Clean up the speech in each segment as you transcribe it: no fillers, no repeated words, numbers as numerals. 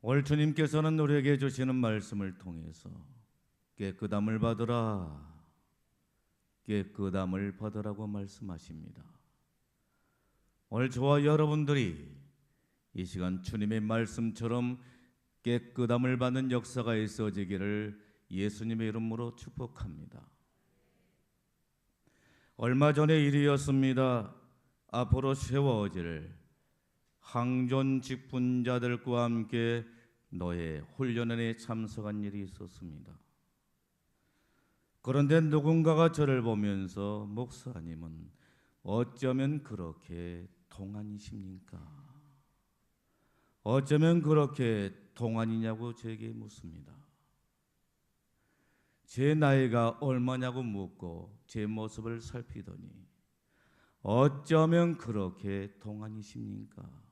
오늘 주님께서는 우리에게 주시는 말씀을 통해서 깨끗함을 받으라, 깨끗함을 받으라고 말씀하십니다. 오늘 저와 여러분들이 이 시간 주님의 말씀처럼 깨끗함을 받는 역사가 있어지기를 예수님의 이름으로 축복합니다. 얼마 전의 일이었습니다. 앞으로 세워질 항존 직분자들과 함께 노예 훈련에 참석한 일이 있었습니다. 그런데 누군가가 저를 보면서 목사님은 어쩌면 그렇게 동안이십니까? 어쩌면 그렇게 동안이냐고 제게 묻습니다. 제 나이가 얼마냐고 묻고 제 모습을 살피더니 어쩌면 그렇게 동안이십니까?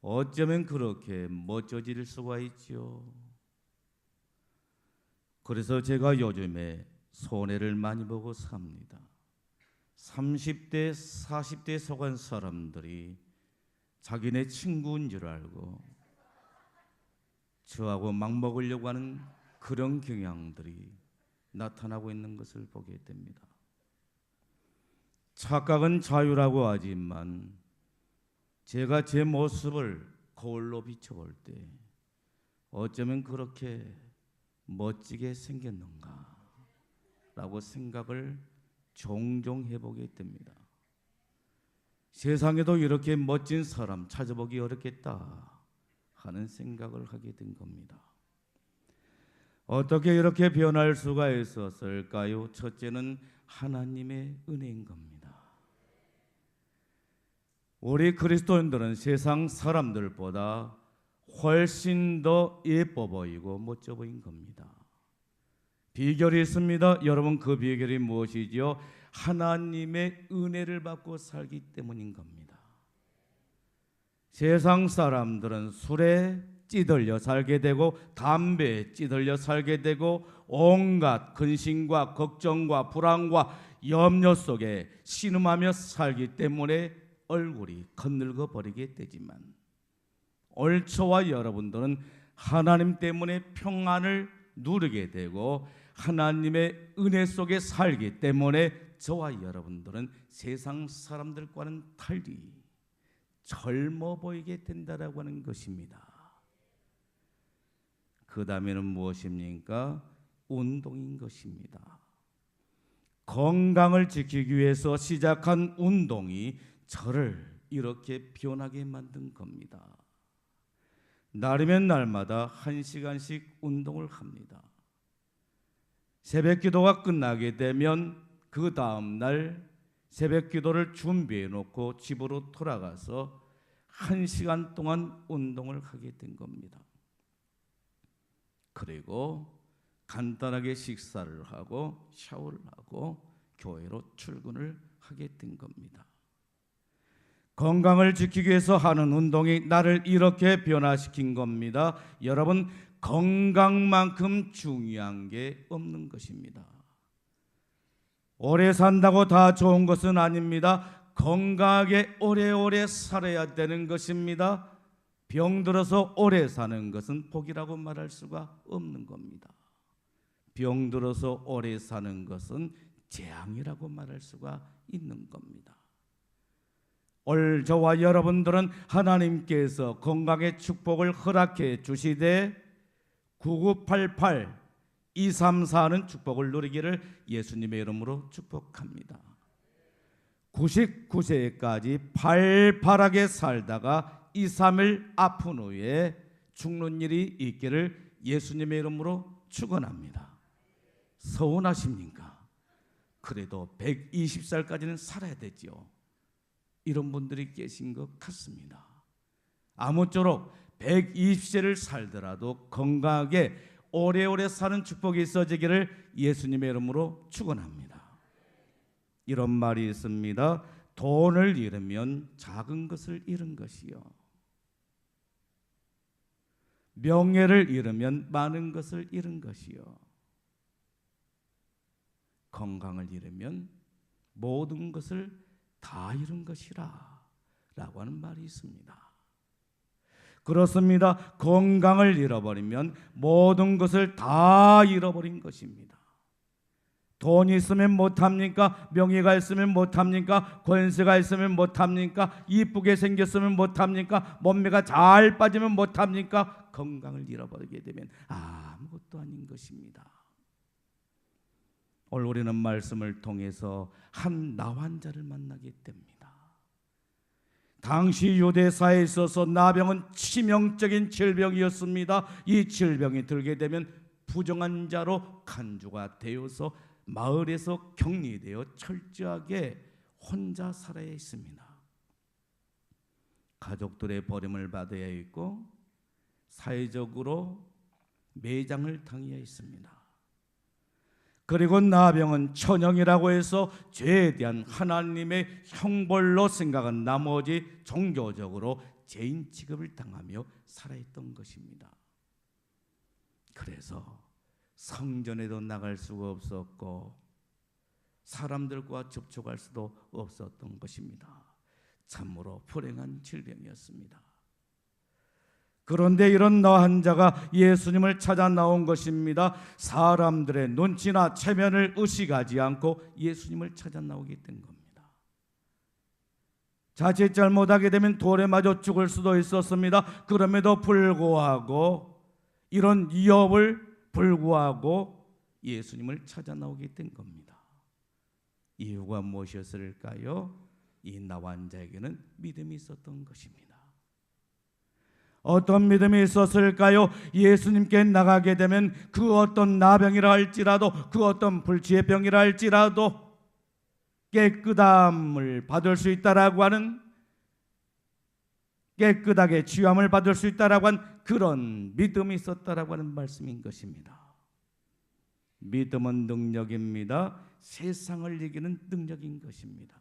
어쩌면 그렇게 멋져질 수가 있지요. 그래서 제가 요즘에 손해를 많이 보고 삽니다. 30대, 40대 속한 사람들이 자기네 친구인 줄 알고 저하고 막 먹으려고 하는 그런 경향들이 나타나고 있는 것을 보게 됩니다. 착각은 자유라고 하지만 제가 제 모습을 거울로 비춰볼 때 어쩌면 그렇게 멋지게 생겼는가 라고 생각을 종종 해보게 됩니다. 세상에도 이렇게 멋진 사람 찾아보기 어렵겠다 하는 생각을 하게 된 겁니다. 어떻게 이렇게 변할 수가 있었을까요? 첫째는 하나님의 은혜인 겁니다. 우리 그리스도인들은 세상 사람들보다 훨씬 더 예뻐 보이고 멋져 보인 겁니다. 비결이 있습니다. 여러분, 그 비결이 무엇이지요? 하나님의 은혜를 받고 살기 때문인 겁니다. 세상 사람들은 술에 찌들려 살게 되고 담배에 찌들려 살게 되고 온갖 근심과 걱정과 불안과 염려 속에 신음하며 살기 때문에 얼굴이 거늘거 버리게 되지만 오늘 저와 여러분들은 하나님 때문에 평안을 누리게 되고 하나님의 은혜 속에 살기 때문에 저와 여러분들은 세상 사람들과는 달리 젊어 보이게 된다라고 하는 것입니다. 그 다음에는 무엇입니까? 운동인 것입니다. 건강을 지키기 위해서 시작한 운동이 저를 이렇게 변하게 만든 겁니다. 날이면 날마다 1시간씩 운동을 합니다. 새벽 기도가 끝나게 되면 그 다음 날 새벽 기도를 준비해 놓고 집으로 돌아가서 1시간 동안 운동을 하게 된 겁니다. 그리고 간단하게 식사를 하고 샤워를 하고 교회로 출근을 하게 된 겁니다. 건강을 지키기 위해서 하는 운동이 나를 이렇게 변화시킨 겁니다. 여러분, 건강만큼 중요한 게 없는 것입니다. 오래 산다고 다 좋은 것은 아닙니다. 건강하게 오래오래 살아야 되는 것입니다. 병들어서 오래 사는 것은 복이라고 말할 수가 없는 겁니다. 병들어서 오래 사는 것은 재앙이라고 말할 수가 있는 겁니다. 오늘 저와 여러분들은 하나님께서 건강의 축복을 허락해 주시되 9988-234는 축복을 누리기를 예수님의 이름으로 축복합니다. 99세까지 팔팔하게 살다가 2, 3일 아픈 후에 죽는 일이 있기를 예수님의 이름으로 축원합니다. 서운하십니까? 그래도 120살까지는 살아야 되죠. 이런 분들이 계신 것 같습니다. 아무쪼록 120세를 살더라도 건강하게 오래오래 사는 축복이 있어지기를 예수님의 이름으로 축원합니다. 이런 말이 있습니다. 돈을 잃으면 작은 것을 잃은 것이요, 명예를 잃으면 많은 것을 잃은 것이요, 건강을 잃으면 모든 것을 다 잃은 것이라 라고 하는 말이 있습니다. 그렇습니다. 건강을 잃어버리면 모든 것을 다 잃어버린 것입니다. 돈이 있으면 못합니까? 명예가 있으면 못합니까? 권세가 있으면 못합니까? 이쁘게 생겼으면 못합니까? 몸매가 잘 빠지면 못합니까? 건강을 잃어버리게 되면 아무것도 아닌 것입니다. 오늘 우리는 말씀을 통해서 한 나환자를 만나게 됩니다. 당시 유대사에 있어서 나병은 치명적인 질병이었습니다. 이 질병이 들게 되면 부정한 자로 간주가 되어서 마을에서 격리되어 철저하게 혼자 살아야 했습니다. 가족들의 버림을 받아야 했고 사회적으로 매장을 당해야 했습니다. 그리고 나병은 천형이라고 해서 죄에 대한 하나님의 형벌로 생각한 나머지 종교적으로 죄인 취급을 당하며 살아있던 것입니다. 그래서 성전에도 나갈 수가 없었고 사람들과 접촉할 수도 없었던 것입니다. 참으로 불행한 질병이었습니다. 그런데 이런 나환자가 예수님을 찾아 나온 것입니다. 사람들의 눈치나 체면을 의식하지 않고 예수님을 찾아 나오게 된 겁니다. 자칫 잘못하게 되면 돌에 맞아 죽을 수도 있었습니다. 그럼에도 불구하고 이런 위협을 불구하고 예수님을 찾아 나오게 된 겁니다. 이유가 무엇이었을까요? 이 나환자에게는 믿음이 있었던 것입니다. 어떤 믿음이 있었을까요? 예수님께 나가게 되면 그 어떤 나병이라 할지라도 그 어떤 불치의 병이라 할지라도 깨끗함을 받을 수 있다라고 하는, 깨끗하게 치유함을 받을 수 있다라고 하는 그런 믿음이 있었다라고 하는 말씀인 것입니다. 믿음은 능력입니다. 세상을 이기는 능력인 것입니다.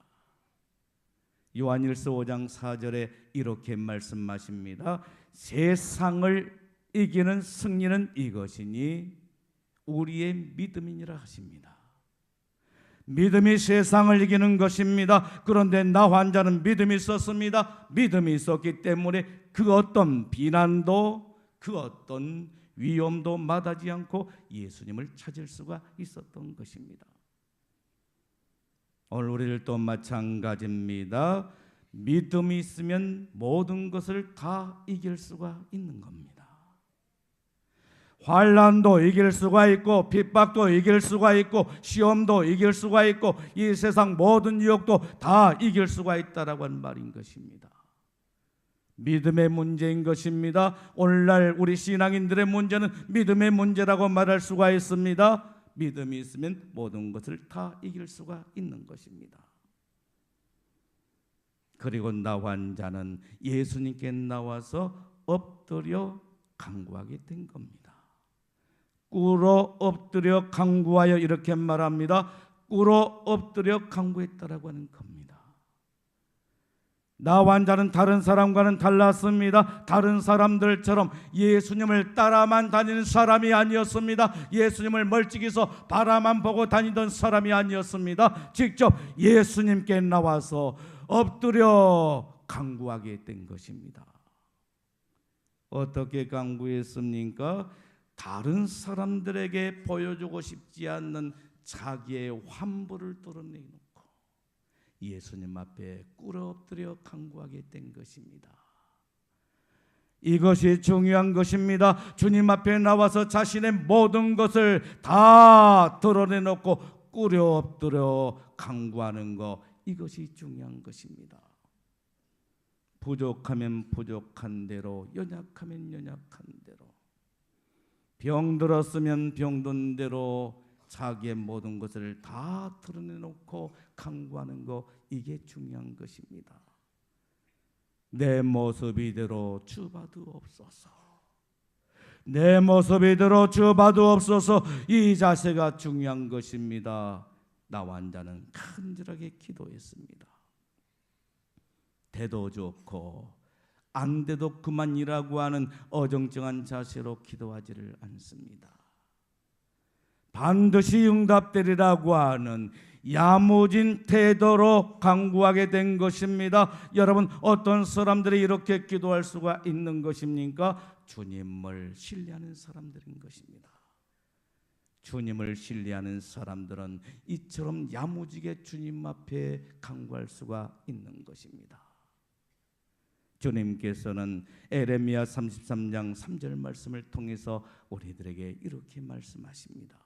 요한일서 5장 4절에 이렇게 말씀하십니다. 세상을 이기는 승리는 이것이니 우리의 믿음이니라 하십니다. 믿음이 세상을 이기는 것입니다. 그런데 나환자는 믿음이 있었습니다. 믿음이 있었기 때문에 그 어떤 비난도 그 어떤 위험도 마다하지 않고 예수님을 찾을 수가 있었던 것입니다. 오늘 우리들도 마찬가지입니다. 믿음이 있으면 모든 것을 다 이길 수가 있는 겁니다. 환난도 이길 수가 있고 핍박도 이길 수가 있고 시험도 이길 수가 있고 이 세상 모든 유혹도 다 이길 수가 있다라고 하는 말인 것입니다. 믿음의 문제인 것입니다. 오늘날 우리 신앙인들의 문제는 믿음의 문제라고 말할 수가 있습니다. 믿음이 있으면 모든 것을 다 이길 수가 있는 것입니다. 그리고 나환자는 예수님께 나와서 엎드려 간구하게 된 겁니다. 꿇어 엎드려 간구하여 이렇게 말합니다. 꿇어 엎드려 간구했다라고 하는 겁니다. 나환자는 다른 사람과는 달랐습니다. 다른 사람들처럼 예수님을 따라만 다니는 사람이 아니었습니다. 예수님을 멀찍이서 바라만 보고 다니던 사람이 아니었습니다. 직접 예수님께 나와서 엎드려 간구하게 된 것입니다. 어떻게 간구했습니까? 다른 사람들에게 보여주고 싶지 않는 자기의 환부를 드러내놓고 예수님 앞에 꿇어 엎드려 간구하게 된 것입니다. 이것이 중요한 것입니다. 주님 앞에 나와서 자신의 모든 것을 다 드러내놓고 꿇어 엎드려 간구하는 것, 이것이 중요한 것입니다. 부족하면 부족한 대로, 연약하면 연약한 대로, 병들었으면 병든 대로 자기의 모든 것을 다 드러내놓고 간구하는 것, 이게 중요한 것입니다. 내 모습 이대로 주봐두옵소서. 내 모습 이대로 주봐두옵소서. 이 자세가 중요한 것입니다. 나환자는 간절하게 기도했습니다. 돼도 좋고 안 돼도 그만이라고 하는 어정쩡한 자세로 기도하지를 않습니다. 반드시 응답되리라고 하는 야무진 태도로 간구하게 된 것입니다. 여러분, 어떤 사람들이 이렇게 기도할 수가 있는 것입니까? 주님을 신뢰하는 사람들인 것입니다. 주님을 신뢰하는 사람들은 이처럼 야무지게 주님 앞에 간구할 수가 있는 것입니다. 주님께서는 에레미야 33장 3절 말씀을 통해서 우리들에게 이렇게 말씀하십니다.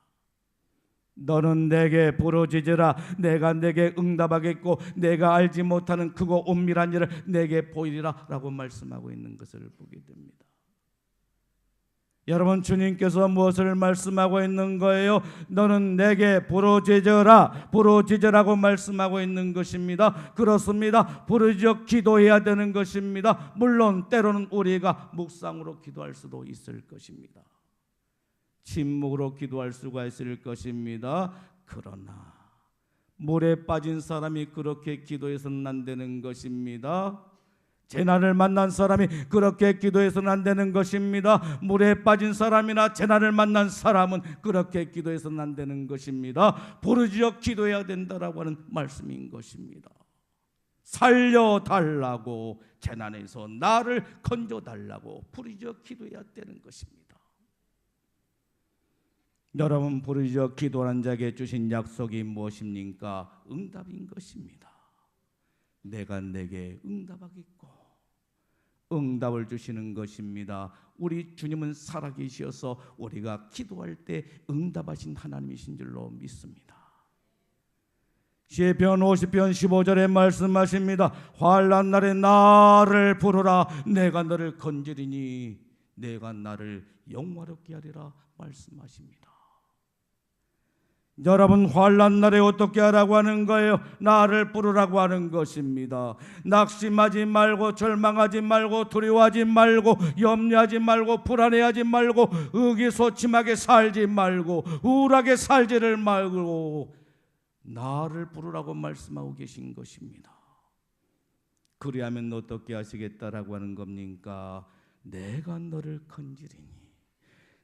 너는 내게 부르짖으라. 내가 내게 응답하겠고 내가 알지 못하는 크고 은밀한 일을 내게 보이리라 라고 말씀하고 있는 것을 보게 됩니다. 여러분, 주님께서 무엇을 말씀하고 있는 거예요? 너는 내게 부르짖으라, 부르짖으라고 말씀하고 있는 것입니다. 그렇습니다. 부르짖어 기도해야 되는 것입니다. 물론 때로는 우리가 묵상으로 기도할 수도 있을 것입니다. 침묵으로 기도할 수가 있을 것입니다. 그러나 물에 빠진 사람이 그렇게 기도해서는 안 되는 것입니다. 재난을 만난 사람이 그렇게 기도해서는 안 되는 것입니다. 물에 빠진 사람이나 재난을 만난 사람은 그렇게 기도해서는 안 되는 것입니다. 부르짖어 기도해야 된다라고 하는 말씀인 것입니다. 살려달라고, 재난에서 나를 건져달라고 부르짖어 기도해야 되는 것입니다. 여러분, 부르짖어 기도하는 자에게 주신 약속이 무엇입니까? 응답인 것입니다. 내가 내게 응답하겠고 응답을 주시는 것입니다. 우리 주님은 살아계셔서 우리가 기도할 때 응답하신 하나님이신 줄로 믿습니다. 시편 50편 15절에 말씀하십니다. 환난 날에 나를 부르라. 내가 너를 건지리니 내가 나를 영화롭게 하리라 말씀하십니다. 여러분, 환난 날에 어떻게 하라고 하는 거예요? 나를 부르라고 하는 것입니다. 낙심하지 말고, 절망하지 말고, 두려워하지 말고, 염려하지 말고, 불안해하지 말고, 의기소침하게 살지 말고, 우울하게 살지를 말고 나를 부르라고 말씀하고 계신 것입니다. 그리하면 어떻게 하시겠다라고 하는 겁니까? 내가 너를 건지리니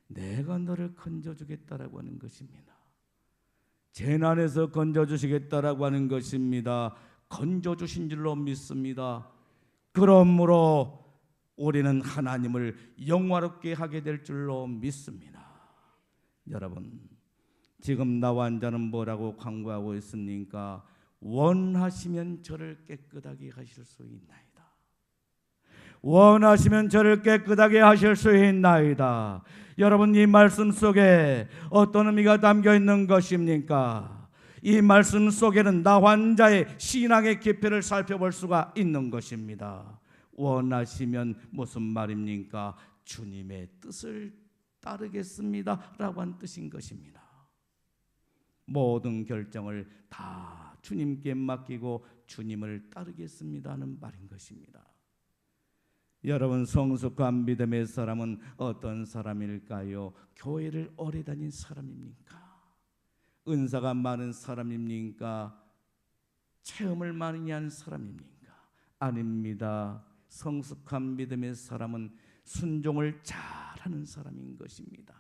내가 너를 건져주겠다라고 하는 것입니다. 재난에서 건져주시겠다라고 하는 것입니다. 건져주신 줄로 믿습니다. 그러므로 우리는 하나님을 영화롭게 하게 될 줄로 믿습니다. 여러분, 지금 나와 앉아는 뭐라고 간구하고 있습니까? 원하시면 저를 깨끗하게 하실 수 있나이다. 원하시면 저를 깨끗하게 하실 수 있나이다. 여러분, 이 말씀 속에 어떤 의미가 담겨 있는 것입니까? 이 말씀 속에는 나 환자의 신앙의 깊이를 살펴볼 수가 있는 것입니다. 원하시면 무슨 말입니까? 주님의 뜻을 따르겠습니다 라고 한 뜻인 것입니다. 모든 결정을 다 주님께 맡기고 주님을 따르겠습니다 하는 말인 것입니다. 여러분, 성숙한 믿음의 사람은 어떤 사람일까요? 교회를 오래 다닌 사람입니까? 은사가 많은 사람입니까? 체험을 많이 한 사람입니까? 아닙니다. 성숙한 믿음의 사람은 순종을 잘하는 사람인 것입니다.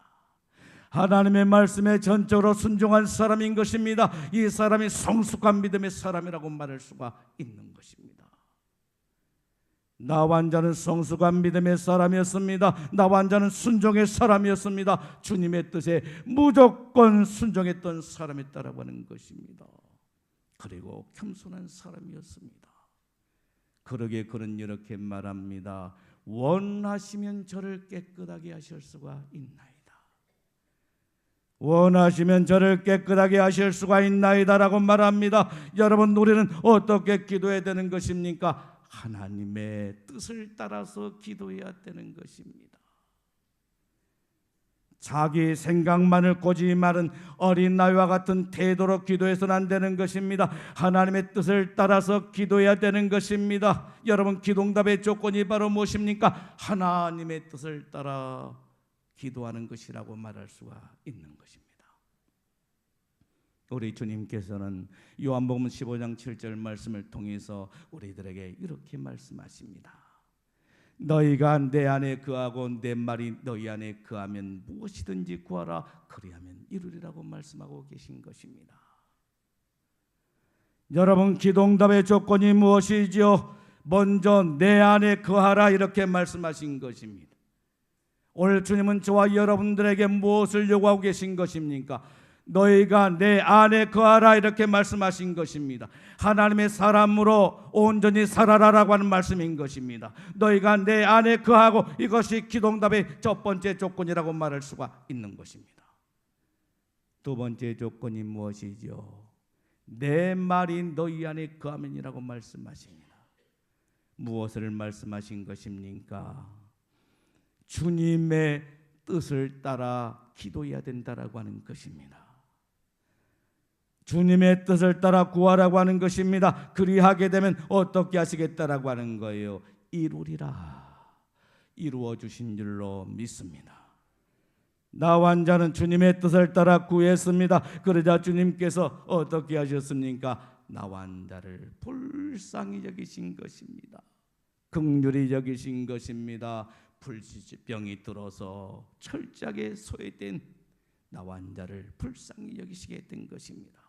하나님의 말씀에 전적으로 순종한 사람인 것입니다. 이 사람이 성숙한 믿음의 사람이라고 말할 수가 있는 것입니다. 나 환자는 성숙한 믿음의 사람이었습니다. 나 환자는 순종의 사람이었습니다. 주님의 뜻에 무조건 순종했던 사람이었다라고 하는 것입니다. 그리고 겸손한 사람이었습니다. 그러게 그는 이렇게 말합니다. 원하시면 저를 깨끗하게 하실 수가 있나이다. 원하시면 저를 깨끗하게 하실 수가 있나이다라고 말합니다. 여러분, 우리는 어떻게 기도해야 되는 것입니까? 하나님의 뜻을 따라서 기도해야 되는 것입니다. 자기 생각만을 고집이 많은 어린아이와 같은 태도로 기도해서는 안 되는 것입니다. 하나님의 뜻을 따라서 기도해야 되는 것입니다. 여러분, 기도응답의 조건이 바로 무엇입니까? 하나님의 뜻을 따라 기도하는 것이라고 말할 수가 있는 것입니다. 우리 주님께서는 요한복음 15장 7절 말씀을 통해서 우리들에게 이렇게 말씀하십니다. 너희가 내 안에 거하고 내 말이 너희 안에 거하면 무엇이든지 구하라 그리하면 이루리라고 말씀하고 계신 것입니다. 여러분, 기도응답의 조건이 무엇이지요? 먼저 내 안에 거하라, 이렇게 말씀하신 것입니다. 오늘 주님은 저와 여러분들에게 무엇을 요구하고 계신 것입니까? 너희가 내 안에 거하라, 이렇게 말씀하신 것입니다. 하나님의 사람으로 온전히 살아라라고 하는 말씀인 것입니다. 너희가 내 안에 거하고, 이것이 기도응답의 첫 번째 조건이라고 말할 수가 있는 것입니다. 두 번째 조건이 무엇이죠? 내 말이 너희 안에 거하면이라고 말씀하십니다. 무엇을 말씀하신 것입니까? 주님의 뜻을 따라 기도해야 된다라고 하는 것입니다. 주님의 뜻을 따라 구하라고 하는 것입니다. 그리하게 되면 어떻게 하시겠다라고 하는 거예요? 이루리라. 이루어 주신 줄로 믿습니다. 나 환자는 주님의 뜻을 따라 구했습니다. 그러자 주님께서 어떻게 하셨습니까? 나 환자를 불쌍히 여기신 것입니다. 긍휼히 여기신 것입니다. 불치병이 들어서 철저하게 소외된 나 환자를 불쌍히 여기시게 된 것입니다.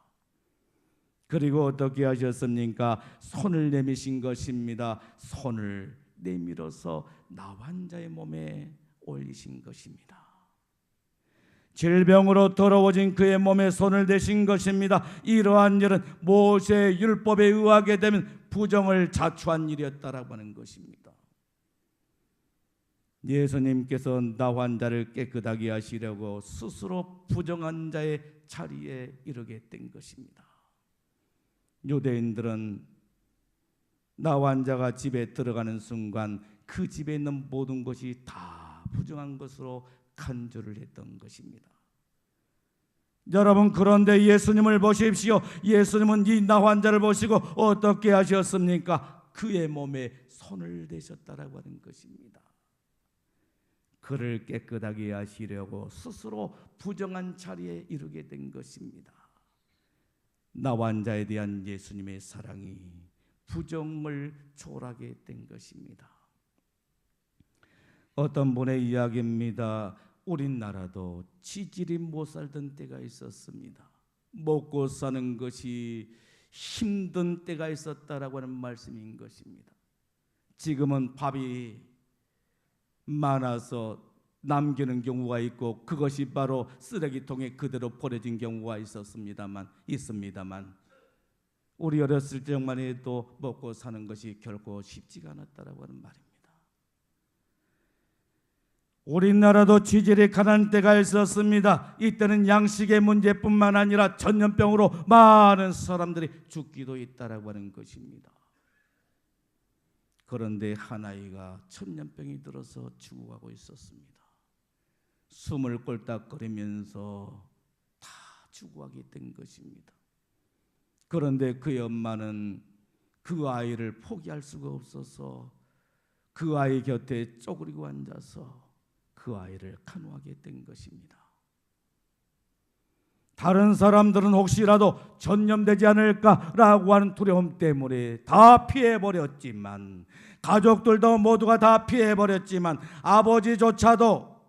그리고 어떻게 하셨습니까? 손을 내미신 것입니다. 손을 내밀어서 나 환자의 몸에 올리신 것입니다. 질병으로 더러워진 그의 몸에 손을 대신 것입니다. 이러한 일은 모세의 율법에 의하게 되면 부정을 자초한 일이었다라고 하는 것입니다. 예수님께서 나 환자를 깨끗하게 하시려고 스스로 부정한 자의 자리에 이르게 된 것입니다. 유대인들은 나 환자가 집에 들어가는 순간 그 집에 있는 모든 것이 다 부정한 것으로 간주를 했던 것입니다. 여러분, 그런데 예수님을 보십시오. 예수님은 이 나 환자를 보시고 어떻게 하셨습니까? 그의 몸에 손을 대셨다라고 하는 것입니다. 그를 깨끗하게 하시려고 스스로 부정한 자리에 이르게 된 것입니다. 나 환자에 대한 예수님의 사랑이 부정을 초월하게 된 것입니다. 어떤 분의 이야기입니다. 우리나라도 지질이 못 살던 때가 있었습니다. 먹고 사는 것이 힘든 때가 있었다라고 하는 말씀인 것입니다. 지금은 밥이 많아서 남기는 경우가 있고 그것이 바로 쓰레기통에 그대로 버려진 경우가 있습니다만 우리 어렸을 적만 해도 먹고 사는 것이 결코 쉽지가 않았다라고 하는 말입니다. 우리나라도 지질이 가난한 때가 있었습니다. 이때는 양식의 문제뿐만 아니라 전염병으로 많은 사람들이 죽기도 했다라고 하는 것입니다. 그런데 한 아이가 전염병이 들어서 죽어가고 있었습니다. 숨을 꼴딱거리면서 다 죽어가게 된 것입니다. 그런데 그의 엄마는 그 아이를 포기할 수가 없어서 그 아이 곁에 쪼그리고 앉아서 그 아이를 간호하게 된 것입니다. 다른 사람들은 혹시라도 전염되지 않을까라고 하는 두려움 때문에 다 피해버렸지만, 가족들도 모두가 다 피해버렸지만 아버지조차도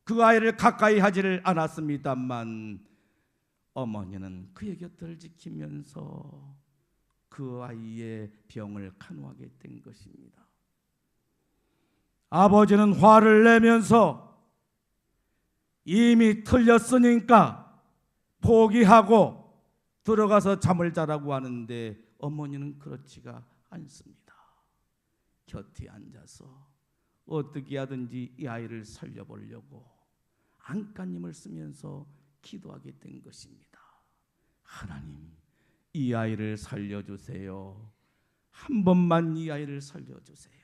그 아이를 가까이 하지를 않았습니다만 어머니는 그의 곁을 지키면서 그 아이의 병을 간호하게 된 것입니다. 아버지는 화를 내면서 이미 틀렸으니까 포기하고 들어가서 잠을 자라고 하는데 어머니는 그렇지가 않습니다. 곁에 앉아서 어떻게 하든지 이 아이를 살려보려고 안간힘을 쓰면서 기도하게 된 것입니다. 하나님, 이 아이를 살려주세요. 한 번만 이 아이를 살려주세요.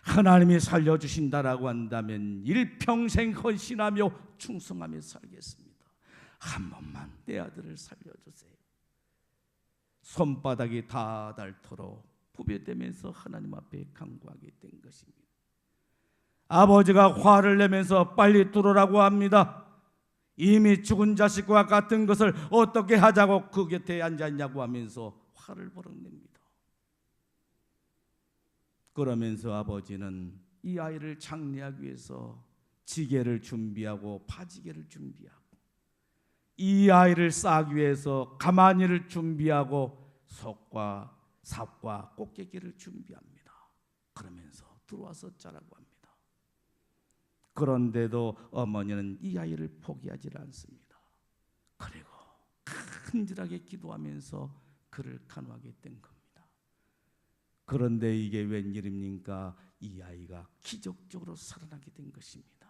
하나님이 살려주신다라고 한다면 일평생 헌신하며 충성하며 살겠습니다. 한 번만 내 아들을 살려주세요. 손바닥이 다 닳도록 부벼대면서 하나님 앞에 간구하게 된 것입니다. 아버지가 화를 내면서 빨리 들어오라고 합니다. 이미 죽은 자식과 같은 것을 어떻게 하자고 그 곁에 앉았냐고 하면서 화를 버럭냅니다. 그러면서 아버지는 이 아이를 장례하기 위해서 지게를 준비하고 파지개를 준비하고 이 아이를 싸기 위해서 가마니를 준비하고 속과 삽과 꽃게기를 준비합니다. 그러면서 들어와서 자라고 합니다. 그런데도 어머니는 이 아이를 포기하지 않습니다. 그리고 간절하게 기도하면서 그를 간호하게 된 겁니다. 그런데 이게 웬일입니까? 이 아이가 기적적으로 살아나게 된 것입니다.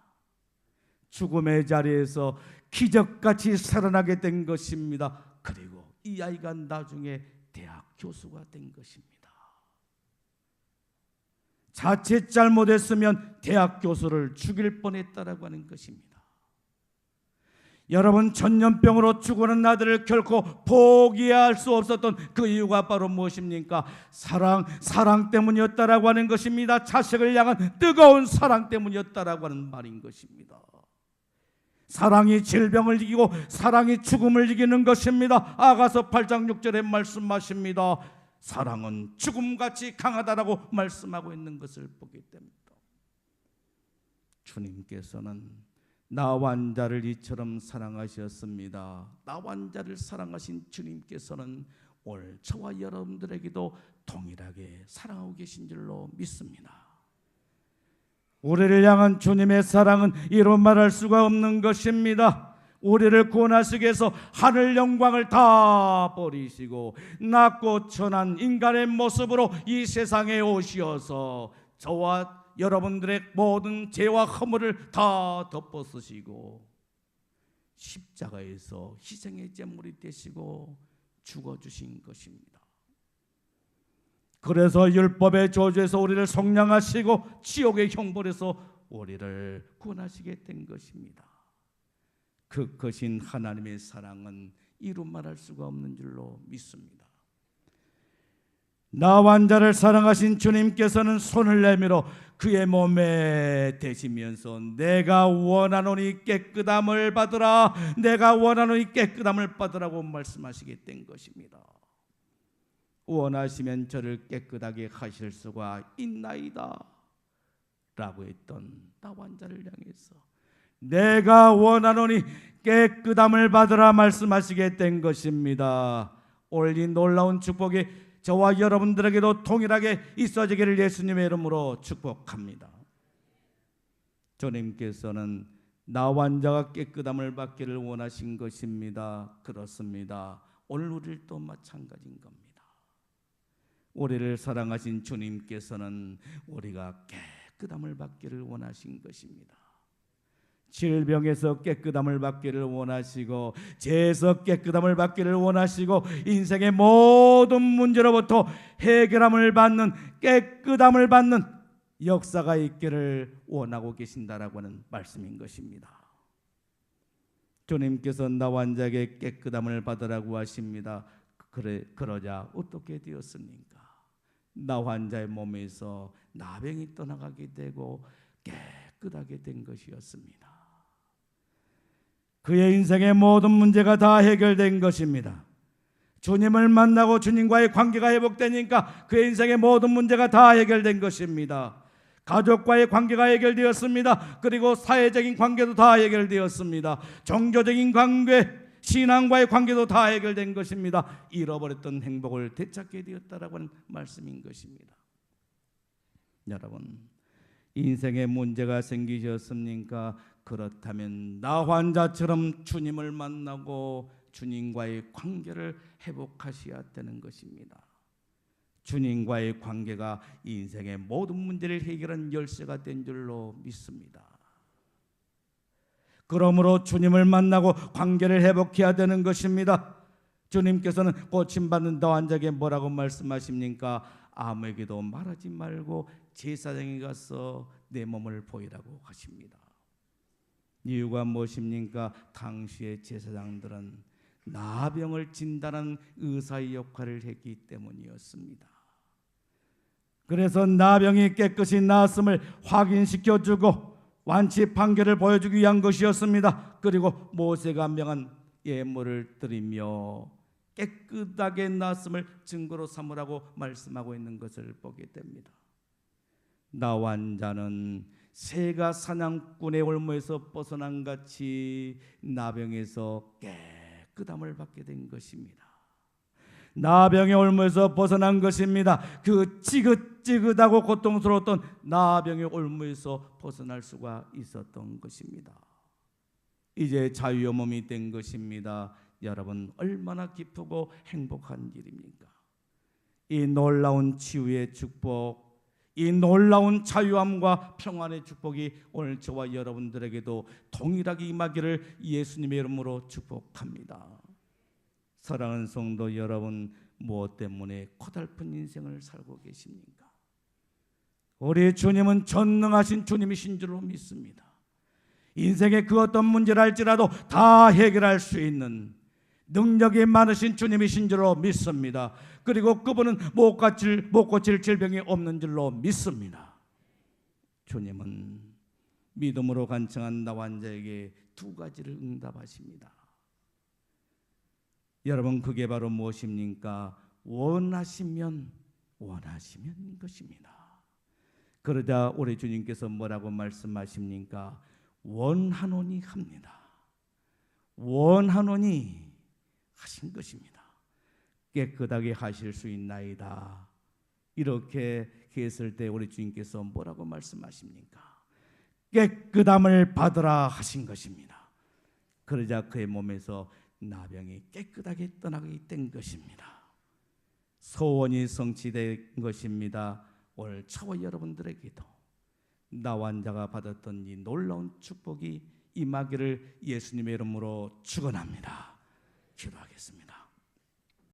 죽음의 자리에서 기적같이 살아나게 된 것입니다. 그리고 이 아이가 나중에 대학 교수가 된 것입니다. 자칫 잘못했으면 대학 교수를 죽일 뻔했다라고 하는 것입니다. 여러분, 전염병으로 죽어가는 아들을 결코 포기할 수 없었던 그 이유가 바로 무엇입니까? 사랑 때문이었다라고 하는 것입니다. 자식을 향한 뜨거운 사랑 때문이었다라고 하는 말인 것입니다. 사랑이 질병을 이기고 사랑이 죽음을 이기는 것입니다. 아가서 8장 6절에 말씀하십니다. 사랑은 죽음같이 강하다라고 말씀하고 있는 것을 보게 됩니다. 주님께서는 나 환자를 이처럼 사랑하셨습니다. 나 환자를 사랑하신 주님께서는 오늘 저와 여러분들에게도 동일하게 사랑하고 계신 줄로 믿습니다. 우리를 향한 주님의 사랑은 이루 말할 수가 없는 것입니다. 우리를 구원하시기 위해서 하늘 영광을 다 버리시고 낮고 천한 인간의 모습으로 이 세상에 오시어서 저와 여러분들의 모든 죄와 허물을 다 덮어쓰시고 십자가에서 희생의 제물이 되시고 죽어주신 것입니다. 그래서 율법의 저주에서 우리를 속량하시고 지옥의 형벌에서 우리를 구원하시게 된 것입니다. 그 크신 하나님의 사랑은 이루 말할 수가 없는 줄로 믿습니다. 나 환자를 사랑하신 주님께서는 손을 내밀어 그의 몸에 대시면서 내가 원하노니 깨끗함을 받으라, 내가 원하노니 깨끗함을 받으라고 말씀하시게 된 것입니다. 원하시면 저를 깨끗하게 하실 수가 있나이다 라고 했던 나 환자를 향해서 내가 원하노니 깨끗함을 받으라 말씀하시게 된 것입니다. 오늘 이 놀라운 축복이 저와 여러분들에게도 동일하게 있어지기를 예수님의 이름으로 축복합니다. 주님께서는 나 환자가 깨끗함을 받기를 원하신 것입니다. 그렇습니다. 오늘 우리를 또 마찬가지인 겁니다. 우리를 사랑하신 주님께서는 우리가 깨끗함을 받기를 원하신 것입니다. 질병에서 깨끗함을 받기를 원하시고 죄에서 깨끗함을 받기를 원하시고 인생의 모든 문제로부터 해결함을 받는 깨끗함을 받는 역사가 있기를 원하고 계신다라고 하는 말씀인 것입니다. 주님께서 나 환자에게 깨끗함을 받으라고 하십니다. 그러자 어떻게 되었습니까? 나 환자의 몸에서 나병이 떠나가게 되고 깨끗하게 된 것이었습니다. 그의 인생의 모든 문제가 다 해결된 것입니다. 주님을 만나고 주님과의 관계가 회복되니까 그의 인생의 모든 문제가 다 해결된 것입니다. 가족과의 관계가 해결되었습니다. 그리고 사회적인 관계도 다 해결되었습니다. 종교적인 관계, 신앙과의 관계도 다 해결된 것입니다. 잃어버렸던 행복을 되찾게 되었다라고 하는 말씀인 것입니다. 여러분, 인생에 문제가 생기셨습니까? 그렇다면 나 환자처럼 주님을 만나고 주님과의 관계를 회복하셔야 되는 것입니다. 주님과의 관계가 인생의 모든 문제를 해결하는 열쇠가 된 줄로 믿습니다. 그러므로 주님을 만나고 관계를 회복해야 되는 것입니다. 주님께서는 고침받는 나 환자에게 뭐라고 말씀하십니까? 아무에게도 말하지 말고 제사장에 가서 내 몸을 보이라고 하십니다. 이유가 무엇입니까? 당시의 제사장들은 나병을 진단하는 의사의 역할을 했기 때문이었습니다. 그래서 나병이 깨끗이 나았음을 확인시켜주고 완치 판결을 보여주기 위한 것이었습니다. 그리고 모세가 명한 예물을 드리며 깨끗하게 나았음을 증거로 삼으라고 말씀하고 있는 것을 보게 됩니다. 나 환자는 새가 사냥꾼의 올무에서 벗어난 같이 나병에서 깨끗함을 받게 된 것입니다. 나병의 올무에서 벗어난 것입니다. 그 지긋지긋하고 고통스러웠던 나병의 올무에서 벗어날 수가 있었던 것입니다. 이제 자유의 몸이 된 것입니다. 여러분, 얼마나 기쁘고 행복한 일입니까? 이 놀라운 치유의 축복, 이 놀라운 자유함과 평안의 축복이 오늘 저와 여러분들에게도 동일하게 임하기를 예수님의 이름으로 축복합니다. 사랑하는 성도 여러분, 무엇 때문에 고달픈 인생을 살고 계십니까? 우리 주님은 전능하신 주님이신 줄로 믿습니다. 인생의 그 어떤 문제를 할지라도 다 해결할 수 있는 능력이 많으신 주님이신 줄로 믿습니다. 그리고 그분은 못 고칠 질병이 없는 줄로 믿습니다. 주님은 믿음으로 간청한 나 환자에게 두 가지를 응답하십니다. 여러분, 그게 바로 무엇입니까? 원하시면 것입니다. 그러자 우리 주님께서 뭐라고 말씀하십니까? 원하노니 합니다. 원하노니 하신 것입니다. 깨끗하게 하실 수 있나이다. 이렇게 했을 때 우리 주님께서 뭐라고 말씀하십니까? 깨끗함을 받으라 하신 것입니다. 그러자 그의 몸에서 나병이 깨끗하게 떠나게 된 것입니다. 소원이 성취된 것입니다. 오늘 저와 여러분들에게도 나 환자가 받았던 이 놀라운 축복이 임하기를 예수님의 이름으로 축원합니다. 기도하겠습니다.